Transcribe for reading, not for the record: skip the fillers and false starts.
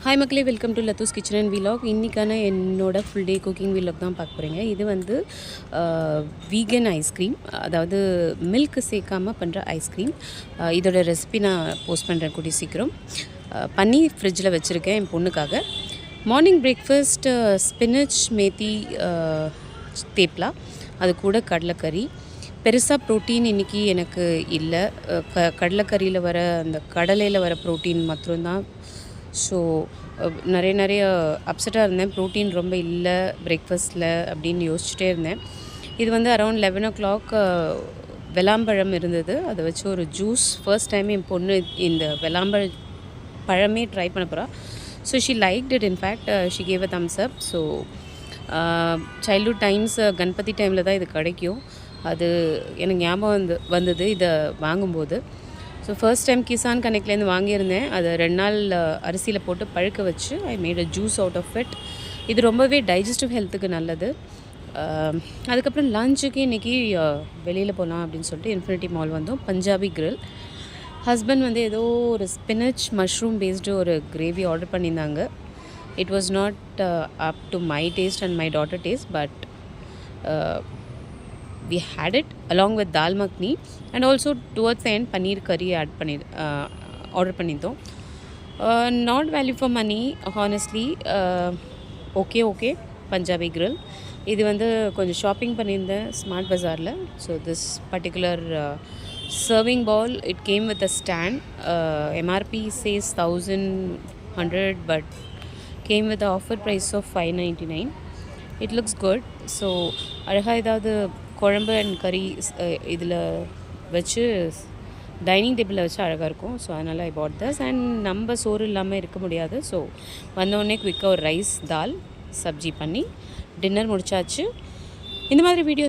Hi மக்களே, welcome to Latha's kitchen and vlog. இன்றைக்கான என்னோட ஃபுல் டே குக்கிங் விலாக் தான் பார்க்க போகிறீங்க. இது வந்து வீகன் ஐஸ்கிரீம், அதாவது மில்க் சேர்க்காமல் பண்ணுற ஐஸ்கிரீம். இதோட ரெசிபி நான் போஸ்ட் பண்ணுறேன் கூடிய சீக்கிரம். பண்ணி ஃப்ரிட்ஜில் வச்சுருக்கேன் என் பொண்ணுக்காக. மார்னிங் பிரேக்ஃபாஸ்ட் ஸ்பினச் மேத்தி தேப்லா, அது கூட கடலைக்கறி. பெருசாக ப்ரோட்டீன் இன்றைக்கி எனக்கு இல்லை. கடலைக்கறியில் வர அந்த கடலையில் வர ப்ரோட்டீன் மட்டும்தான். ஸோ நிறைய அப்செட்டாக இருந்தேன், ப்ரோட்டீன் ரொம்ப இல்லை பிரேக்ஃபாஸ்ட்டில் அப்படின்னு யோசிச்சுட்டே இருந்தேன். இது வந்து அரௌண்ட் 11 o'clock வெளாம்பழம் இருந்தது, அதை வச்சு ஒரு ஜூஸ். ஃபர்ஸ்ட் டைம் என் பொண்ணு இந்த பழமே ட்ரை பண்ண போகிறா. So she liked it. In fact she gave a thumbs up. So childhood times Ganapathi டைமில் தான் இது கிடைக்கும். அது எனக்கு ஞாபகம் வந்தது இதை வாங்கும்போது. ஸோ ஃபர்ஸ்ட் டைம் கிசான் கனெக்ட்லேருந்து வாங்கியிருந்தேன். அதை 2 நாள் அரிசியில் போட்டு பழுக்க வச்சு I made a juice out of it. இது ரொம்பவே டைஜஸ்டிவ் ஹெல்த்துக்கு நல்லது. அதுக்கப்புறம் லஞ்சுக்கு இன்றைக்கி வெளியில் போகலாம் அப்படின்னு சொல்லிட்டு இன்ஃபினிட்டி மால் வந்தோம். பஞ்சாபி கிரில். ஹஸ்பண்ட் வந்து ஏதோ ஒரு ஸ்பினச் மஷ்ரூம் பேஸ்டு ஒரு கிரேவி ஆர்டர் பண்ணியிருந்தாங்க. It was not up to my taste and my daughter taste, but we had it along with dal makhni, and also towards the end paneer curry order பண்ணிட்டோம். Not value for money honestly. okay Punjabi grill. இது வந்து கொஞ்சம் shopping பண்ணியிருந்தேன் smart பஜாரில். So this particular serving bowl, it came with a stand. MRP says 1100, but came with the offer price of 599. It looks good. So அழகாக ஏதாவது குழம்பு and கறி இதில் வச்சு டைனிங் டேபிளில் வச்சு அழகாக இருக்கும். ஸோ அதனால் ஐ பாட் தஸ். அண்ட் நம்ம சோறு இல்லாமல் இருக்க முடியாது. ஸோ வந்தோடனே குயிக்காக ஒரு ரைஸ் தால் சப்ஜி பண்ணி டின்னர் முடிச்சாச்சு. இந்த மாதிரி வீடியோ